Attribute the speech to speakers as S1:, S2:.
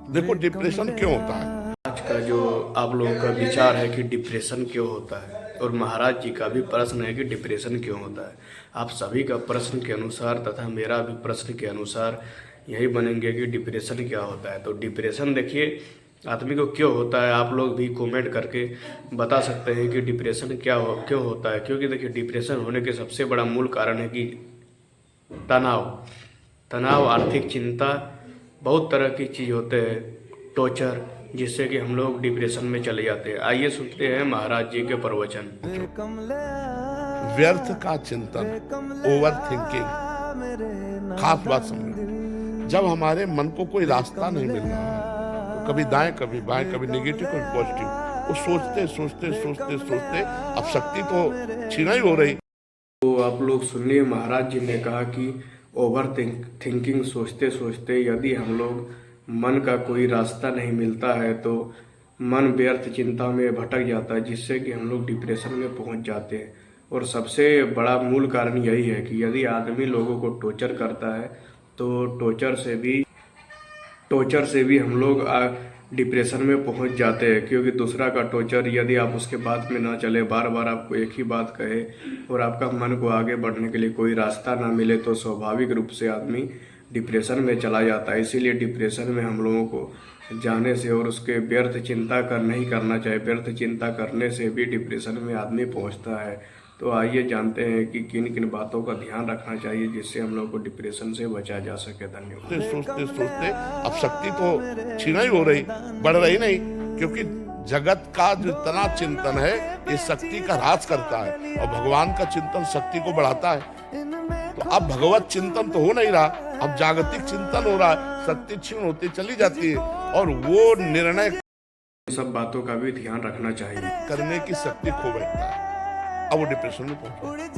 S1: देखो डिप्रेशन क्यों होता है।
S2: आज का जो आप लोगों का विचार है कि डिप्रेशन क्यों होता है, और महाराज जी का भी प्रश्न है कि डिप्रेशन क्यों होता है। आप सभी का प्रश्न के अनुसार तथा मेरा भी प्रश्न के अनुसार यही बनेंगे कि डिप्रेशन क्या होता है। तो डिप्रेशन देखिए आदमी को क्यों होता है, आप लोग भी कमेंट करके बता सकते हैं कि डिप्रेशन क्यों होता है। क्योंकि देखिए डिप्रेशन होने के सबसे बड़ा मूल कारण है कि तनाव तनाव, आर्थिक चिंता, बहुत तरह की चीज़ होते हैं, टॉर्चर, जिससे कि हम लोग डिप्रेशन में चले जाते हैं। आइए सुनते हैं महाराज जी के प्रवचन।
S1: व्यर्थ का चिंतन, ओवर थिंकिंग, खास बात समझो। जब हमारे मन को कोई रास्ता नहीं मिल रहा है तो कभी दाएं कभी बाएं, कभी नेगेटिव कभी पॉजिटिव, वो सोचते सोचते सोचते सोचते अब शक्ति तो छीना ही हो रही।
S2: तो आप लोग सुनिए, महाराज जी ने कहा कि ओवर थिंकिंग, सोचते सोचते यदि हम लोग मन का कोई रास्ता नहीं मिलता है तो मन व्यर्थ चिंता में भटक जाता है, जिससे कि हम लोग डिप्रेशन में पहुंच जाते हैं। और सबसे बड़ा मूल कारण यही है कि यदि आदमी लोगों को टॉर्चर करता है तो टॉर्चर से भी हम लोग डिप्रेशन में पहुंच जाते हैं। क्योंकि दूसरा का टॉर्चर यदि आप उसके बात में ना चले, बार बार आपको एक ही बात कहे और आपका मन को आगे बढ़ने के लिए कोई रास्ता ना मिले, तो स्वाभाविक रूप से आदमी डिप्रेशन में चला जाता है। इसीलिए डिप्रेशन में हम लोगों को जाने से और उसके व्यर्थ चिंता कर नहीं करना चाहिए। व्यर्थ चिंता करने से भी डिप्रेशन में आदमी पहुंचता है। तो आइए जानते हैं कि किन किन बातों का ध्यान रखना चाहिए जिससे हम लोग को डिप्रेशन से बचा जा सके। धन्यवाद।
S1: सोचते सोचते अब शक्ति तो छीना ही हो रही, बढ़ रही नहीं। क्योंकि जगत का जो इतना चिंतन है ये शक्ति का ह्रास करता है और भगवान का चिंतन शक्ति को बढ़ाता है। तो अब भगवत चिंतन तो हो नहीं रहा, अब जागतिक चिंतन हो रहा है, शक्ति क्षीण होती चली जाती है और वो निर्णय
S2: सब बातों का भी ध्यान रखना चाहिए।
S1: करने की शक्ति खो बैठता है, अब वो डिप्रेशन में पहुंच